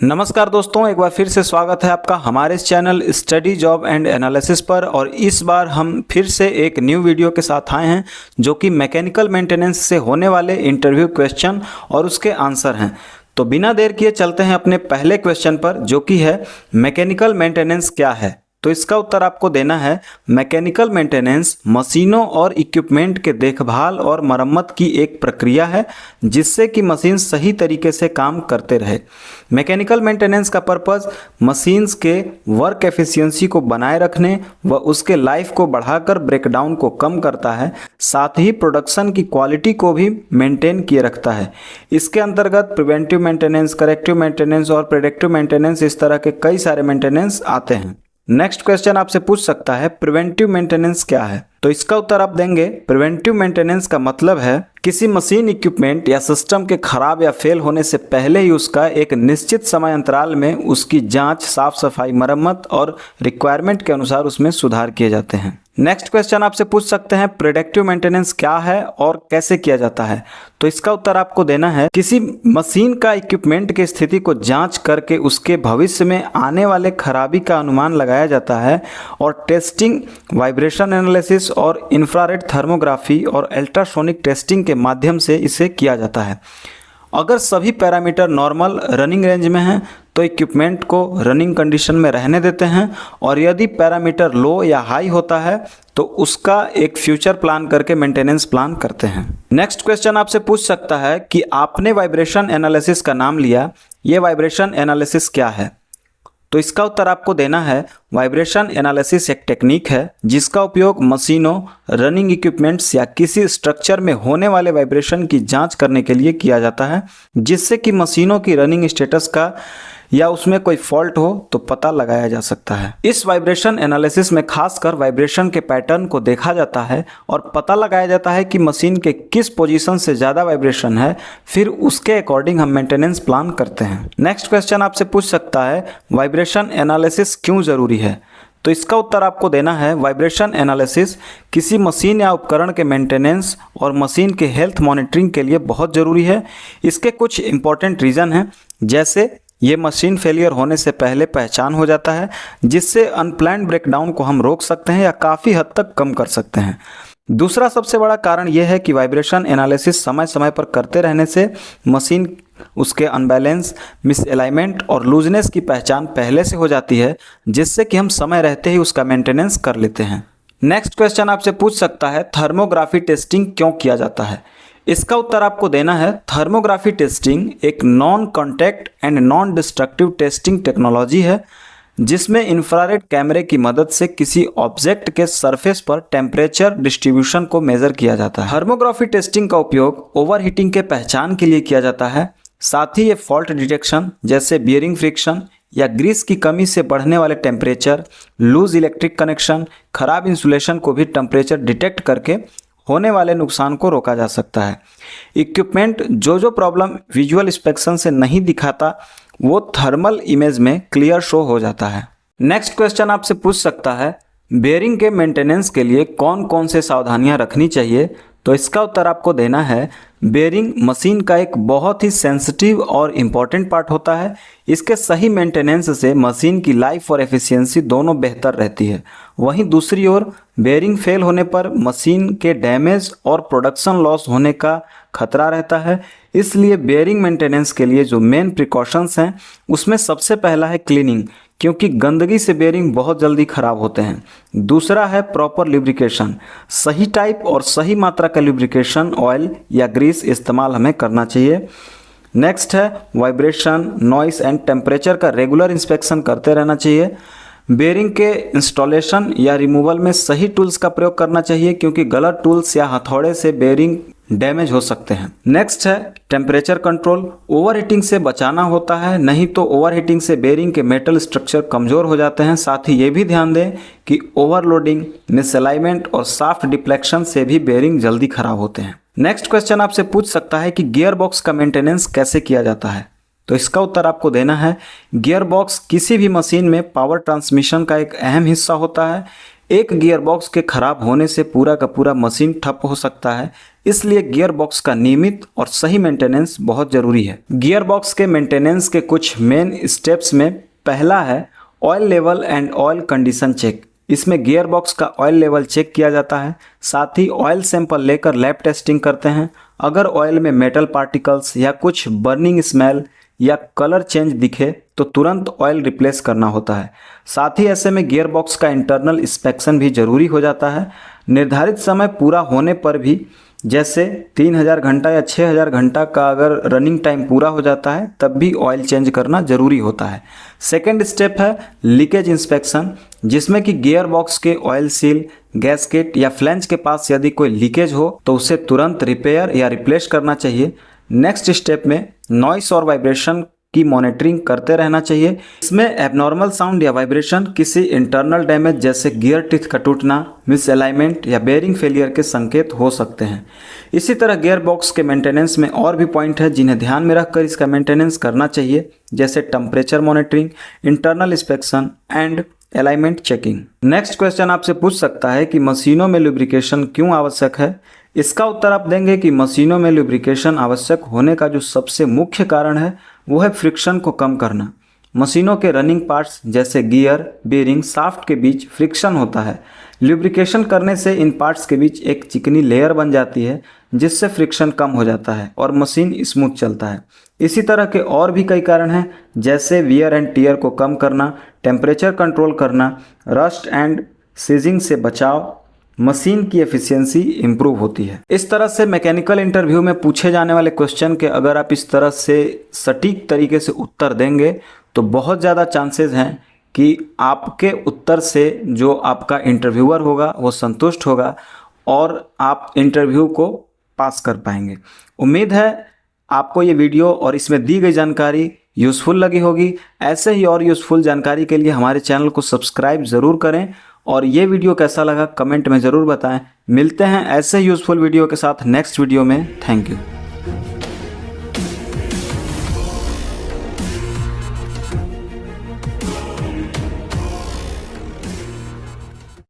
नमस्कार दोस्तों, एक बार फिर से स्वागत है आपका हमारे इस channel study job and analysis पर। और इस बार हम फिर से एक न्यू वीडियो के साथ आए हैं जो कि मैकेनिकल मेंटेनेंस से होने वाले इंटरव्यू क्वेश्चन और उसके आंसर हैं। तो बिना देर किए चलते हैं अपने पहले क्वेश्चन पर, जो कि है मैकेनिकल मेंटेनेंस क्या है। तो इसका उत्तर आपको देना है मैकेनिकल मेंटेनेंस मशीनों और इक्विपमेंट के देखभाल और मरम्मत की एक प्रक्रिया है जिससे कि मशीन सही तरीके से काम करते रहे। मैकेनिकल मेंटेनेंस का पर्पस मशीन्स के वर्क एफिशिएंसी को बनाए रखने व उसके लाइफ को बढ़ाकर ब्रेकडाउन को कम करता है, साथ ही प्रोडक्शन की क्वालिटी को भी मेंटेन किए रखता है। इसके अंतर्गत प्रिवेंटिव मेंटेनेंस, करेक्टिव मेंटेनेंस और प्रेडिक्टिव मेंटेनेंस, इस तरह के कई सारे मेंटेनेंस आते हैं। नेक्स्ट क्वेश्चन आपसे पूछ सकता है प्रिवेंटिव मेंटेनेंस क्या है। तो इसका उत्तर आप देंगे प्रिवेंटिव मेंटेनेंस का मतलब है किसी मशीन, इक्विपमेंट या सिस्टम के खराब या फेल होने से पहले ही उसका एक निश्चित समय अंतराल में उसकी जांच, साफ सफाई, मरम्मत और रिक्वायरमेंट के अनुसार उसमें सुधार किए जाते हैं। नेक्स्ट क्वेश्चन आपसे पूछ सकते हैं प्रेडिक्टिव मेंटेनेंस क्या है और कैसे किया जाता है। तो इसका उत्तर आपको देना है किसी मशीन का, इक्विपमेंट की स्थिति को जांच करके उसके भविष्य में आने वाले खराबी का अनुमान लगाया जाता है और टेस्टिंग, वाइब्रेशन एनालिसिस और इंफ्रारेड थर्मोग्राफी और अल्ट्रासोनिक टेस्टिंग के माध्यम से इसे किया जाता है। अगर सभी पैरामीटर नॉर्मल रनिंग रेंज में हैं तो इक्विपमेंट को रनिंग कंडीशन में रहने देते हैं, और यदि पैरामीटर लो या हाई होता है तो उसका एक फ्यूचर प्लान करके मेंटेनेंस प्लान करते हैं। नेक्स्ट क्वेश्चन आपसे पूछ सकता है कि आपने वाइब्रेशन एनालिसिस का नाम लिया, ये वाइब्रेशन एनालिसिस क्या है। तो इसका उत्तर आपको देना है वाइब्रेशन एनालिसिस एक टेक्निक है जिसका उपयोग मशीनों, रनिंग इक्विपमेंट्स या किसी स्ट्रक्चर में होने वाले वाइब्रेशन की जांच करने के लिए किया जाता है, जिससे कि मशीनों की रनिंग स्टेटस का या उसमें कोई फॉल्ट हो तो पता लगाया जा सकता है। इस वाइब्रेशन एनालिसिस में खासकर वाइब्रेशन के पैटर्न को देखा जाता है और पता लगाया जाता है कि मशीन के किस पोजीशन से ज़्यादा वाइब्रेशन है, फिर उसके अकॉर्डिंग हम मेंटेनेंस प्लान करते हैं। नेक्स्ट क्वेश्चन आपसे पूछ सकता है वाइब्रेशन एनालिसिस क्यों ज़रूरी है। तो इसका उत्तर आपको देना है वाइब्रेशन एनालिसिस किसी मशीन या उपकरण के मेंटेनेंस और मशीन के हेल्थ मॉनिटरिंग के लिए बहुत ज़रूरी है। इसके कुछ इंपॉर्टेंट रीज़न हैं, जैसे ये मशीन फेलियर होने से पहले पहचान हो जाता है, जिससे अनप्लान्ड ब्रेकडाउन को हम रोक सकते हैं या काफ़ी हद तक कम कर सकते हैं। दूसरा सबसे बड़ा कारण यह है कि वाइब्रेशन एनालिसिस समय समय पर करते रहने से मशीन, उसके अनबैलेंस, मिसअलाइनमेंट और लूजनेस की पहचान पहले से हो जाती है, जिससे कि हम समय रहते ही उसका मेंटेनेंस कर लेते हैं। नेक्स्ट क्वेश्चन आपसे पूछ सकता है थर्मोग्राफी टेस्टिंग क्यों किया जाता है। इसका उत्तर आपको देना है थर्मोग्राफी टेस्टिंग एक non contact and non destructive testing technology है जिसमें इंफ्रारेड कैमरे की मदद से किसी ऑब्जेक्ट के सरफेस पर टेम्परेचर डिस्ट्रीब्यूशन को मेजर किया जाता है। थर्मोग्राफी टेस्टिंग का उपयोग ओवरहीटिंग के पहचान के लिए किया जाता है, साथ ही ये फॉल्ट डिटेक्शन जैसे बियरिंग फ्रिक्शन या ग्रीस की कमी से बढ़ने वाले टेम्परेचर, लूज इलेक्ट्रिक कनेक्शन, खराब इंसुलेशन को भी टेम्परेचर डिटेक्ट करके होने वाले नुकसान को रोका जा सकता है। इक्विपमेंट जो प्रॉब्लम विजुअल इंस्पेक्शन से नहीं दिखाता वो थर्मल इमेज में क्लियर शो हो जाता है। नेक्स्ट क्वेश्चन आपसे पूछ सकता है बेयरिंग के मेंटेनेंस के लिए कौन कौन से सावधानियां रखनी चाहिए। तो इसका उत्तर आपको देना है बेयरिंग मशीन का एक बहुत ही सेंसिटिव और इम्पॉर्टेंट पार्ट होता है। इसके सही मेंटेनेंस से मशीन की लाइफ और एफिशिएंसी दोनों बेहतर रहती है। वहीं दूसरी ओर बेयरिंग फेल होने पर मशीन के डैमेज और प्रोडक्शन लॉस होने का खतरा रहता है। इसलिए बेयरिंग मेंटेनेंस के लिए जो मेन प्रिकॉशंस हैं उसमें सबसे पहला है क्लीनिंग, क्योंकि गंदगी से बेयरिंग बहुत जल्दी खराब होते हैं। दूसरा है प्रॉपर लुब्रिकेशन, सही टाइप और सही मात्रा का लुब्रिकेशन ऑयल या ग्रीस इस्तेमाल हमें करना चाहिए। नेक्स्ट है वाइब्रेशन, नॉइस एंड टेम्परेचर का रेगुलर इंस्पेक्शन करते रहना चाहिए। बेयरिंग के इंस्टॉलेशन या रिमूवल में सही टूल्स का प्रयोग करना चाहिए, क्योंकि गलत टूल्स या हथौड़े से बेयरिंग डैमेज हो सकते हैं। नेक्स्ट है टेम्परेचर कंट्रोल, ओवरहीटिंग से बचाना होता है, नहीं तो ओवरहीटिंग से बेयरिंग के मेटल स्ट्रक्चर कमज़ोर हो जाते हैं। साथ ही ये भी ध्यान दें कि ओवरलोडिंग, मिसअलाइनमेंट और साफ्ट डिफ्लेक्शन से भी बेयरिंग जल्दी खराब होते हैं। नेक्स्ट क्वेश्चन आपसे पूछ सकता है कि गियर बॉक्स का मेंटेनेंस कैसे किया जाता है। तो इसका उत्तर आपको देना है गियर बॉक्स किसी भी मशीन में पावर ट्रांसमिशन का एक अहम हिस्सा होता है। एक गियर बॉक्स के खराब होने से पूरा का पूरा मशीन ठप हो सकता है, इसलिए गियर बॉक्स का नियमित और सही मेंटेनेंस बहुत ज़रूरी है। गियर बॉक्स के मेंटेनेंस के कुछ मेन स्टेप्स में पहला है oil level and oil condition check. इसमें गियर बॉक्स का ऑयल लेवल चेक किया जाता है, साथ ही ऑयल सैंपल लेकर लैब टेस्टिंग करते हैं। अगर ऑयल में मेटल पार्टिकल्स या कुछ बर्निंग स्मेल या कलर चेंज दिखे तो तुरंत ऑयल रिप्लेस करना होता है। साथ ही ऐसे में गियर बॉक्स का इंटरनल इंस्पेक्शन भी ज़रूरी हो जाता है। निर्धारित समय पूरा होने पर भी, जैसे 3000 घंटा या 6000 घंटा का अगर रनिंग टाइम पूरा हो जाता है, तब भी ऑयल चेंज करना ज़रूरी होता है। सेकेंड स्टेप है लीकेज इंस्पेक्शन, जिसमें कि गियर बॉक्स के ऑयल सील, गैसकेट या फ्लैंज के पास यदि कोई लीकेज हो तो उसे तुरंत रिपेयर या रिप्लेस करना चाहिए। नेक्स्ट स्टेप में नॉइस और वाइब्रेशन की मॉनिटरिंग करते रहना चाहिए। इसमें एबनॉर्मल साउंड या वाइब्रेशन किसी इंटरनल डैमेज जैसे गियर टिथ का टूटना, मिसअलाइनमेंट या बेयरिंग फेलियर के संकेत हो सकते हैं। इसी तरह गियर बॉक्स के मेंटेनेंस में और भी पॉइंट है जिन्हें ध्यान में रखकर इसका मेंटेनेंस करना चाहिए, जैसे temperature monitoring, internal inspection and alignment checking. Next question आपसे पूछ सकता है कि मशीनों में लुब्रिकेशन क्यों आवश्यक है। इसका उत्तर आप देंगे कि मशीनों में लुब्रिकेशन आवश्यक होने का जो सबसे मुख्य कारण है वो है फ्रिक्शन को कम करना। मशीनों के रनिंग पार्ट्स जैसे गियर, बेरिंग, शाफ्ट के बीच फ्रिक्शन होता है। लुब्रिकेशन करने से इन पार्ट्स के बीच एक चिकनी लेयर बन जाती है, जिससे फ्रिक्शन कम हो जाता है और मशीन स्मूथ चलता है। इसी तरह के और भी कई कारण हैं, जैसे वियर एंड टियर को कम करना, टेम्परेचर कंट्रोल करना, रस्ट एंड सीजिंग से बचाव, मशीन की एफिशिएंसी इंप्रूव होती है। इस तरह से मैकेनिकल इंटरव्यू में पूछे जाने वाले क्वेश्चन के अगर आप इस तरह से सटीक तरीके से उत्तर देंगे तो बहुत ज़्यादा चांसेस हैं कि आपके उत्तर से जो आपका इंटरव्यूअर होगा वो संतुष्ट होगा और आप इंटरव्यू को पास कर पाएंगे। उम्मीद है आपको ये वीडियो और इसमें दी गई जानकारी यूज़फुल लगी होगी। ऐसे ही और यूज़फुल जानकारी के लिए हमारे चैनल को सब्सक्राइब ज़रूर करें और ये वीडियो कैसा लगा कमेंट में ज़रूर बताएं। मिलते हैं ऐसे यूज़फुल वीडियो के साथ नेक्स्ट वीडियो में। Thank you.